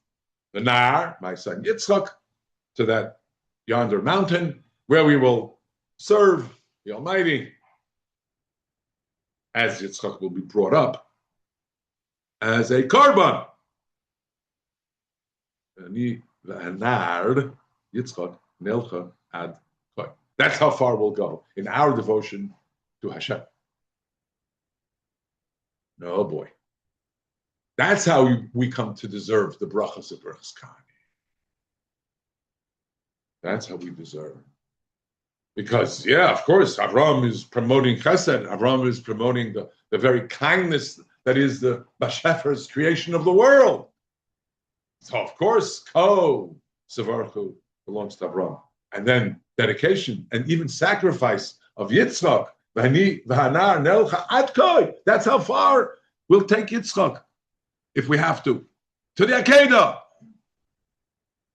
the Nar, my son Yitzchak, to that yonder mountain where we will serve the Almighty, as Yitzchak will be brought up as a korban. Yitzchak Nelcha ad Koi. That's how far we'll go in our devotion to Hashem. No boy. That's how we come to deserve the brachas of Birchas Kahanim. That's how we deserve. Because, yeah, of course, Avram is promoting chesed. Avram is promoting the very kindness that is the Bashefer's creation of the world. So, of course, Ko Sevarchu belongs to Avram. And then dedication and even sacrifice of Yitzchak. V'hanar nelcha ad Koi. That's how far we'll take Yitzchak, if we have to the Akedah,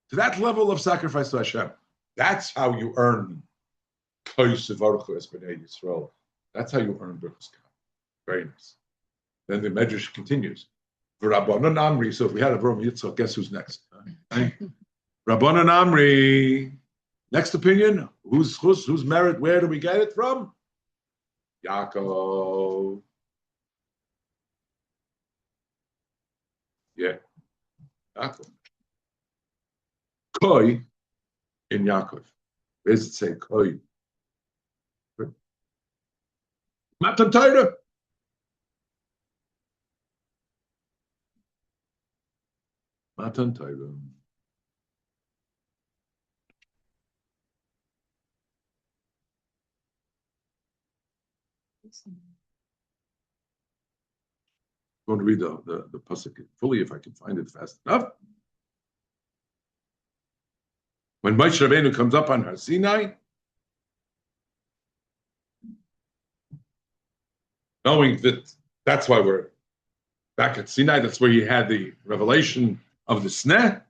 to that level of sacrifice to Hashem. That's how you earn Koi Sevarchu es b'nei Yisrael. That's how you earn Birchas Kahanim. Very nice. Then the Medrash continues. Rabbanan Amri. So if we had Avram Yitzchak, guess who's next? Rabbanan Amri. Next opinion. Whose merit? Where do we get it from? Yaakov. Yeah. Yaakov. Koi in Yaakov. Where does it say Koi? Matan Torah. Matan Torah. I'm going to read the pasuk fully if I can find it fast enough. When Moshe Rabbeinu comes up on Har Sinai, knowing that that's why we're back at Sinai, that's where he had the revelation of the Sneh.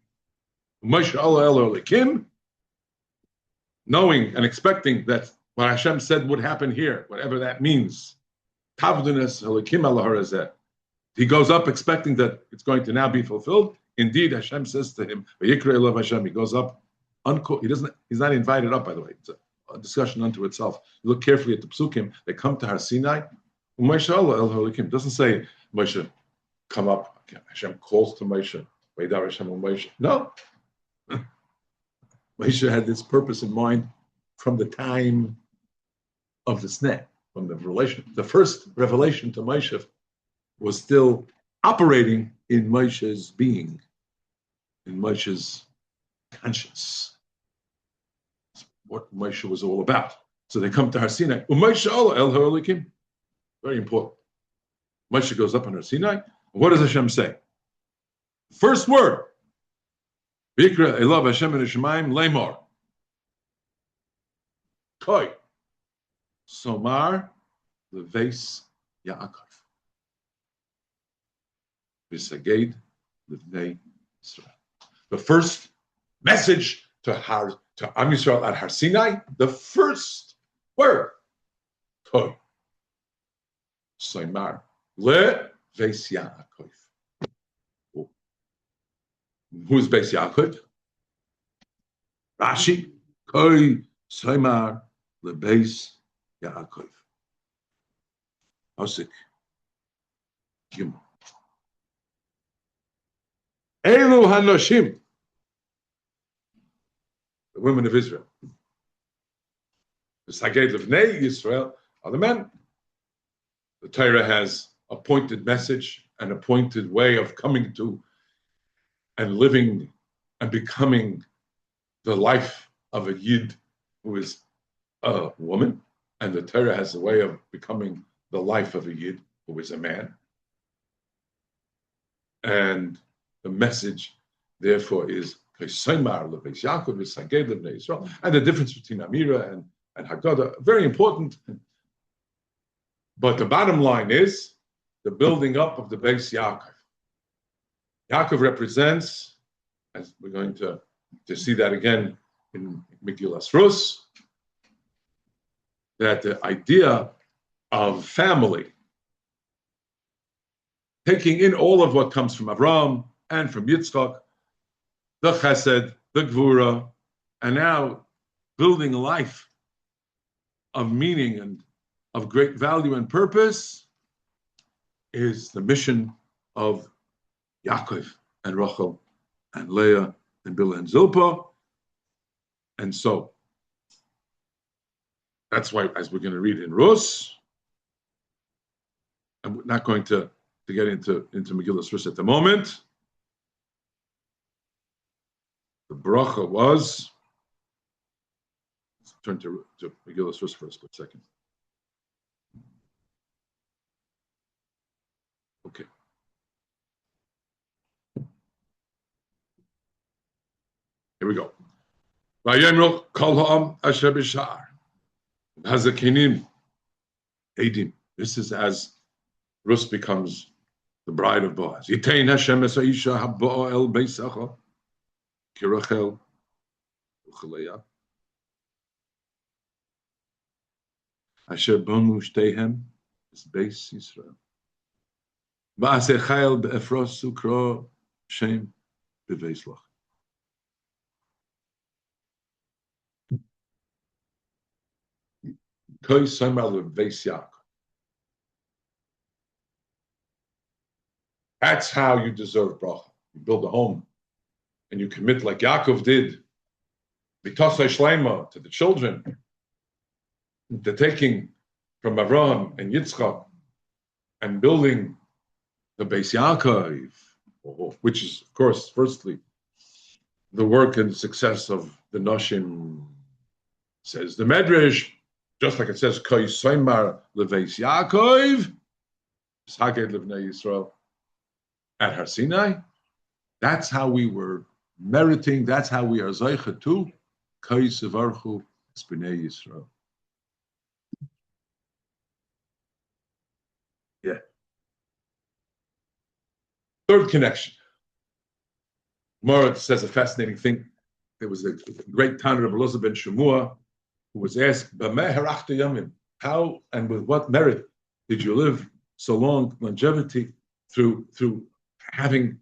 Moshe Allah El Elikim, knowing and expecting that what Hashem said would happen here, whatever that means. Tavdunas Elikim Allah Harazeh. He goes up expecting that it's going to now be fulfilled. Indeed, Hashem says to him, "Vayikra Elav Hashem." He goes up. He's not invited up, by the way. It's a discussion unto itself. You look carefully at the psukim. They come to Har Sinai. Moshe Allah El Elikim doesn't say Moshe, come up. Hashem calls to Moshe. Vaydar Hashem Moshe. No. Moshe had this purpose in mind from the time of the sneh, from the revelation. The first revelation to Moshe was still operating in Moshe's being, in Moshe's conscience. That's what Moshe was all about. So they come to Har Sinai. Moshe Allah El Elikim. Very important. Moshe goes up on Har Sinai. What does Hashem say? First word. Vikra Elav Hashem in Shemaim Lemor. Koi. Somar Leves Yaakov. Visaged Livnei Israel. The first message to Am Yisrael at Har Sinai, the first word. Koi. Somar Leves Yaakov. Who's Beis Yaakov? Rashi. Koi Soimar Lebeis Yaakov. Osik. Gimel. Elu Hanoshim. The women of Israel. The Saged Levnei Yisrael are the men. The Torah has a pointed message, an appointed way of coming to and living and becoming the life of a Yid who is a woman, and the Torah has a way of becoming the life of a Yid who is a man. And the message, therefore, is and the difference between Amira and Haggadah, very important. But the bottom line is the building up of the Beis Yaakov. Yaakov represents, as we're going to see that again in Megillas Rus, that the idea of family, taking in all of what comes from Avraham and from Yitzchak, the Chesed, the Gvura, and now building a life of meaning and of great value and purpose, is the mission of Yaakov and Rachel and Leah and Bilhah and Zilpah. And so that's why, as we're going to read in Rus, and we're not going to get into Megillas Rus at the moment, the bracha was, let's turn to Megillas Rus for a split second. Okay. Here we go. Vayemru kol ha'am asher b'sha'ar hazakinim edim. This is as Rus becomes the bride of Boaz. Yitein Hashem es ha'isha haba'o el beisacha kirachel u'chaleya asher bonu shteihem es beis Yisrael va'aseh chayil be'efros ukro shem beveis loch. That's how you deserve bracha. You build a home and you commit like Yaakov did, B'tosai Shleima, to the children, the taking from Avraham and Yitzchak and building the Beis Yaakov, which is, of course, firstly, the work and success of the Noshim, says the Medrash. Just like it says, Koi Soimar Leveis Yaakov, Saged Livnei Yisrael, at Har Sinai. That's how we were meriting, that's how we are Zeicha too, Koi Sevarchu B'nei Yisrael. Yeah. Third connection. Gemara says a fascinating thing. There was a great Tanner of Elazar ben Shemua who was asked, "B'meh harachta yamim?" How and with what merit did you live so long, longevity, through having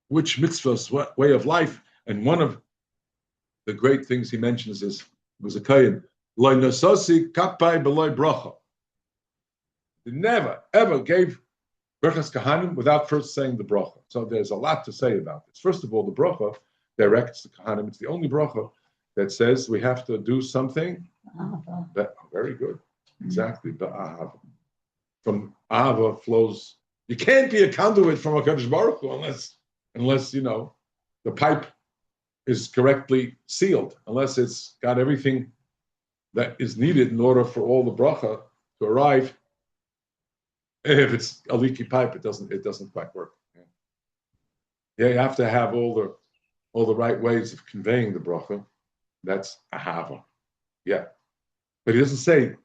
which mitzvahs, what way of life? And one of the great things he mentions is was a kayin, "Lo nasasi kapai b'loy bracha." He never ever gave Brochos Kahanim without first saying the bracha. So there's a lot to say about this. First of all, the bracha directs the Kahanim. It's the only bracha that says we have to do something. Very good. Exactly. Ba'ahava. From ahava flows. You can't be a conduit from a Kadosh Baruch Hu unless the pipe is correctly sealed, unless it's got everything that is needed in order for all the bracha to arrive. If it's a leaky pipe, it doesn't quite work. Yeah, you have to have all the right ways of conveying the bracha. That's ahava. Yeah. But he doesn't say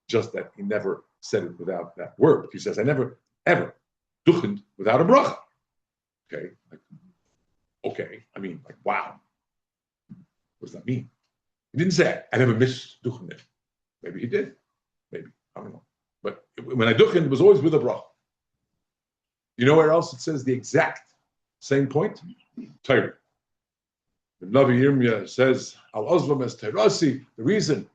just that. He never said it without that word. He says, I never, ever duchened without a bracha. Okay. I mean, wow. What does that mean? He didn't say, I never missed duchenet. Maybe he did. Maybe. I don't know. But when I duchened, it was always with a bracha. You know where else it says the exact same point? Torah. The Navi Yirmiyah says, Al Ozvam es Terasi, the reason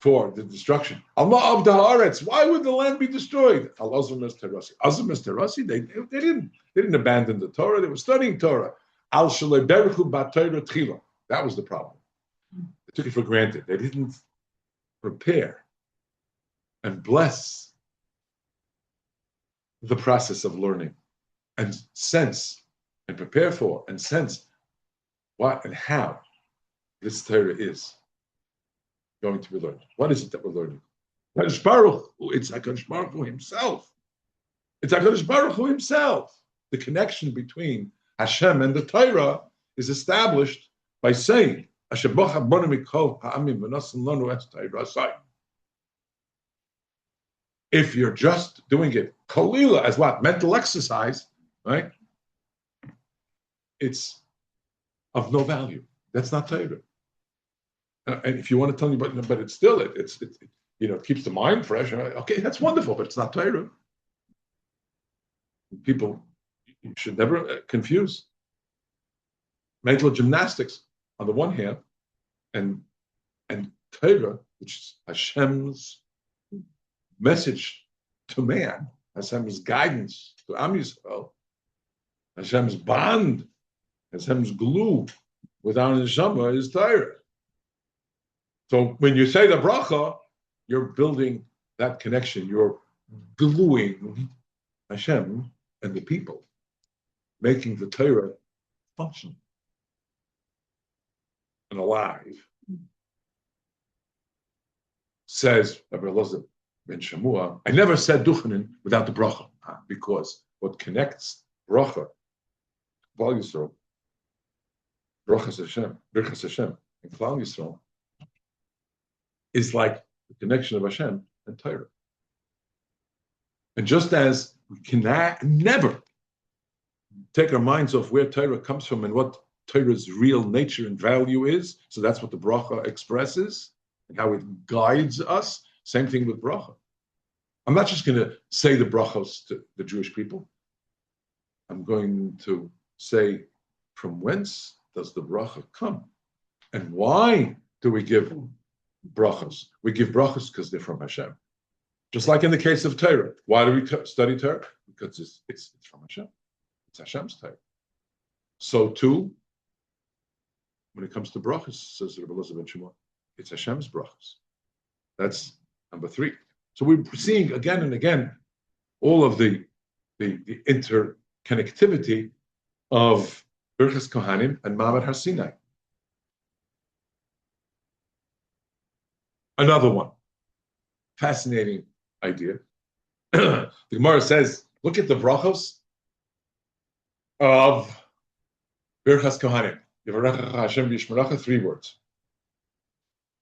for the destruction. Al Ma'av Da'aretz, why would the land be destroyed? Al Ozvam es Terasi. Ozvam es Terasi, they didn't abandon the Torah, they were studying Torah. Al Shalei Beruchu Bat Torah Tchila. That was the problem. They took it for granted. They didn't prepare and bless the process of learning and sense and prepare for and sense what and how this Torah is going to be learned. What is it that we're learning? HaKadosh Baruch Hu, it's HaKadosh Baruch Hu himself. It's HaKadosh Baruch Hu himself. The connection between Hashem and the Torah is established by saying, if you're just doing it kalila as what? Mental exercise, right? It's of no value. That's not Torah. And if you want to tell me, but it's still it keeps the mind fresh. Okay, that's wonderful, but it's not Torah. People should never confuse mental gymnastics on the one hand, and Torah, which is Hashem's message to man, Hashem's guidance to Am Yisrael, Hashem's bond, Hashem's glue with our neshama is Torah. So when you say the bracha, you're building that connection. You're gluing Hashem and the people, making the Torah function and alive. Says Rabbi Elazar ben Shemua, I never said duchenin without the bracha, because what connects bracha, Klal Yisrael, Brochos Hashem, and Klal Yisrael, is like the connection of Hashem and Torah. And just as we can never take our minds off where Torah comes from and what Torah's real nature and value is, so that's what the bracha expresses and how it guides us. Same thing with bracha. I'm not just going to say the brachos to the Jewish people. I'm going to say, from whence does the bracha come? And why do we give brachos? We give brachos because they're from Hashem. Just like in the case of Torah. Why do we study Torah? Because it's from Hashem. It's Hashem's Torah. So too, when it comes to brachos, says Rabbi Elazar ben Shemua, it's Hashem's brachos. That's number 3. So we're seeing again and again all of the interconnectivity of Birchas Kohanim and Ma'amad Har Sinai. Another one, fascinating idea. The Gemara says, look at the brachos of Birchas Kohanim. Yivarecha Hashem v'yishmerecha, 3 words.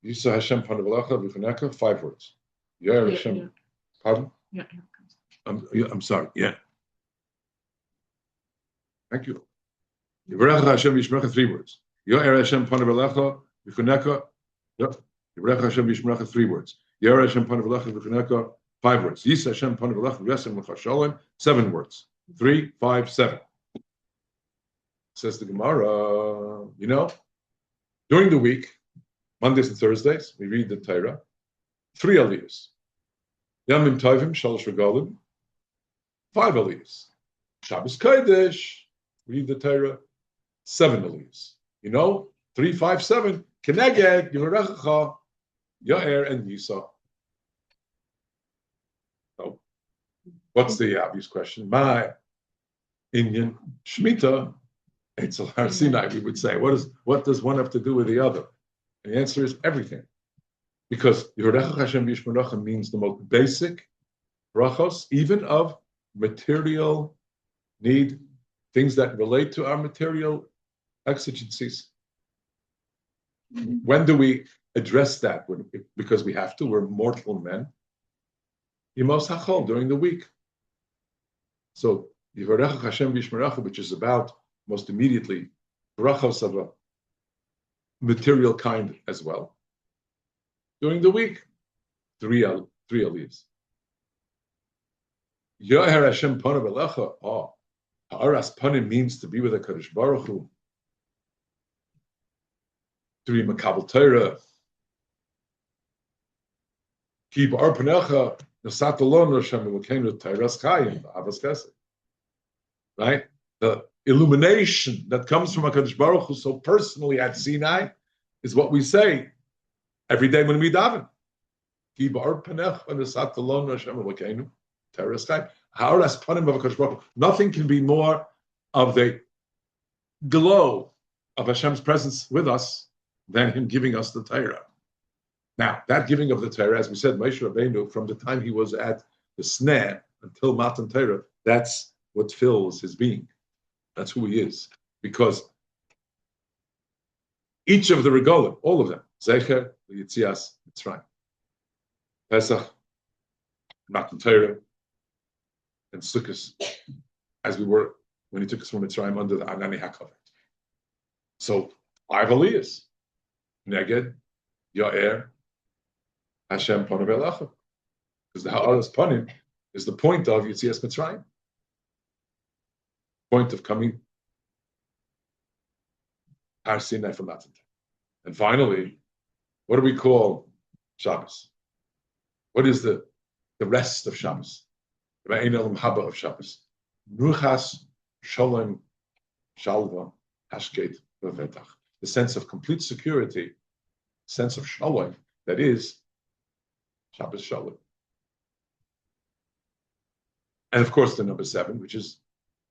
Yisa Hashem panavalecha v'chunecha, 5 words. Yair Hashem. Yeah. Pardon? Yeah. I'm sorry. Yeah. Thank you. Yivarecha Hashem Yishmerecha, 3 words. Yo'er Hashem panav elecha v'chunecha. Yivarecha Hashem Yishmerecha, 3 words. Yo'er Hashem panav elecha v'chunecha, 5 words. Yisa Hashem panav elecha v'yasem l'cha shalom, 7 words. 3, 5, 7. Says the Gemara, during the week, Mondays and Thursdays, we read the Torah, 3 aliyahs. Yamim Tovim, Shalosh Regalim, 5 aliyahs. Shabbos Kodesh, read the Torah, 7 aliyahs. 3, 5, 7, Keneged, Yivarecha, Yo'er, and Yisa. So, what's the obvious question? My Inyan Shemitah, Eitzel Har Sinai, we would say. What does one have to do with the other? And the answer is everything. Because Yivarecha Hashem Yishmerecha means the most basic brachos, even of material need, things that relate to our material exigencies. When do we address that? Because we have to, we're mortal men. Yemos HaChol, during the week. So, Yivarecha Hashem Yishmerecha, which is about, most immediately, brachos of a material kind as well. During the week, 3 aliyahs. Yo'er Hashem panav elecha. Ha'aras panim means to be with a Kadosh Baruch Hu. To be makabel Torah. Ki ba'ar panecha nasat alon Hashem Elokeinu Torahs chayim v'avas chesed. Right? The illumination that comes from HaKadosh Baruch Hu so personally at Sinai is what we say every day when we daven. Ki ba'ar panecha nasat alon Hashem Elokeinu Torahs chayim. Ha'aras panim of HaKadosh Baruch Hu. Nothing can be more of the glow of Hashem's presence with us than Him giving us the Torah. Now, that giving of the Torah, as we said, Moshe Rabbeinu, from the time he was at the sneh until Matan Torah, that's what fills his being. That's who he is. Because each of the regalim, all of them, Zecher, Yitzias, Mitzrayim, Pesach, Matan Torah, and Sukkot, as we were when he took us from Mitzrayim under the Anani HaKavod. So, 5 aliyahs. Neged, Yo'er, Hashem panav elecha. Because the Ha'aras panim is the point of Yitzias Mitzrayim. Point of coming Har Sinai from Matan. And finally, what do we call Shabbos? What is the rest of Shabbos? The Ein Elam Haba of Shabbos. Nuchas, Shalom, Shalva, Hashket, Vevetach. The sense of complete security, sense of Shalom, that is Shabbos Shalom. And of course, the number 7, which is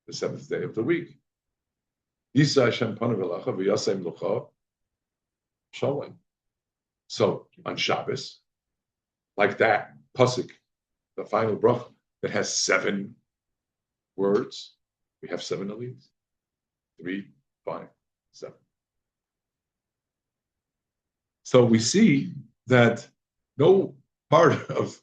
the 7th day of the week. Yisa Hashem panav elecha v'yasem l'cha Shalom. So on Shabbos, like that pasuk, the final bracha that has 7 words, we have 7 aliyahs. 3, 5, 7. So we see that no part of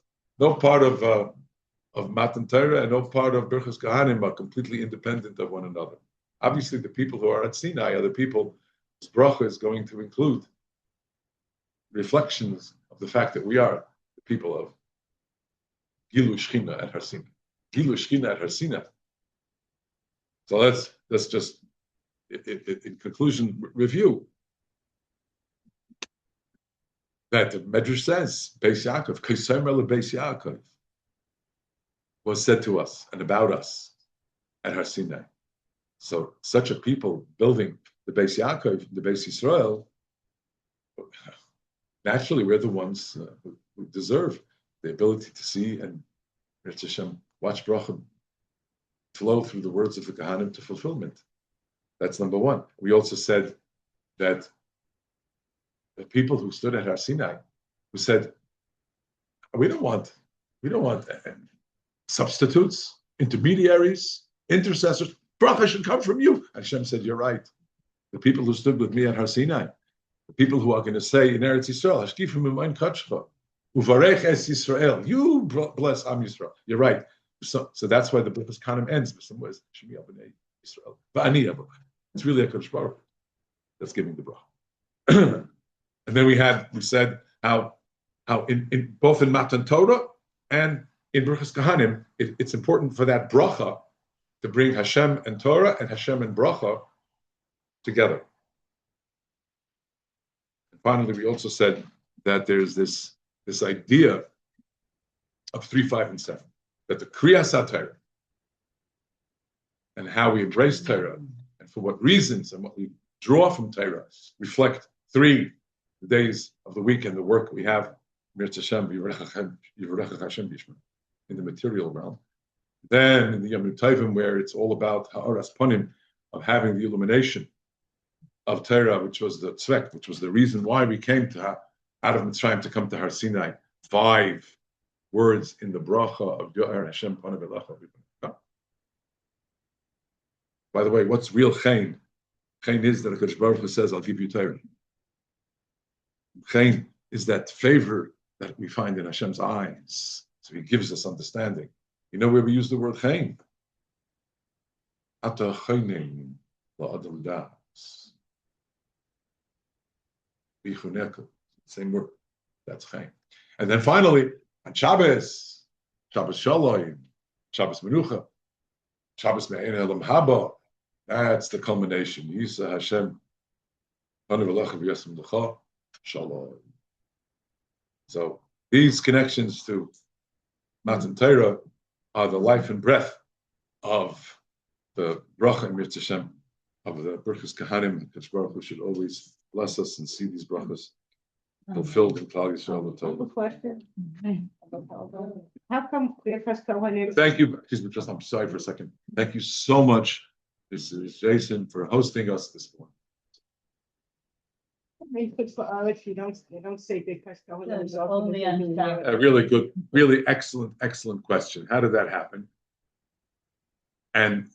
Matan Torah and no part of Birchas Kohanim are completely independent of one another. Obviously, the people who are at Sinai are the people whose bracha is going to include reflections of the fact that we are the people of Gilu Shechina at Har Sinai. Gilu Shechina at Har Sinai. So let's just, in conclusion, review that the Medrash says, Beis Yaakov, Kaisemer Beis Yaakov, was said to us and about us at Har Sinai. So such a people building the Beis Yaakov, the Beis Yisrael, naturally we're the ones who deserve the ability to see and Hashem, watch bracha flow through the words of the Kohanim to fulfillment. That's number 1. We also said that the people who stood at Har Sinai, who said, we don't want substitutes, intermediaries, intercessors. Bracha should come from you. Hashem said, you're right. The people who stood with me at Har Sinai, the people who are going to say in Eretz Yisrael, Hashkifim Imayin Kachcha, Uvarech Es Yisrael, you bless Am Yisrael. You're right. So that's why the Birchas Kohanim ends with some words, Shemi Abnei Yisrael, Va'ani Abraham. It's really a Kodesh Baruch Hu that's giving the bracha. And then we said how in both in Matan Torah and in Brochos Kahanim, it's important for that bracha to bring Hashem and Torah and Hashem and bracha together. And finally, we also said that there's this idea of 3, 5, and 7, that the Kriyas HaTorah and how we embrace Torah and for what reasons and what we draw from Torah reflect 3 days of the week and the work we have in the material realm. Then in the Yom Tovim, where it's all about Ha'aras Panim, of having the illumination of Torah, which was the tzvek, which was the reason why we came to out of Mitzrayim to come to Har Sinai. 5 words in the bracha of Yo'er Hashem Panav Elecha. By the way, what's real chen? Chen is that HaKadosh Baruch Hu says, "I'll give you Torah." Chen is that favor that we find in Hashem's eyes. So He gives us understanding. You know where we use the word chen? Ata chenim la'adam das. Bichuneku. Same word. That's chen. And then finally, on Shabbos Shalom, Shabbos Menucha, Shabbos Me'en Elam Haba, that's the culmination. Yisa Hashem, Panav Elecha v'Yasem Lecha, Shalom. So these connections to Matan Torah are the life and breath of the bracha and Mirz Hashem of the Brochos Kahanim. HaKadosh Baruch Hu should always bless us and see these brachas fulfilled in Klal Yisrael. Good question. How come Perek Kohanim? Thank you. I'm sorry for a second. Thank you so much. This is Jason for hosting us this morning. You don't say Perek Kohanim. Only on Saturday. A really good, really excellent question. How did that happen? And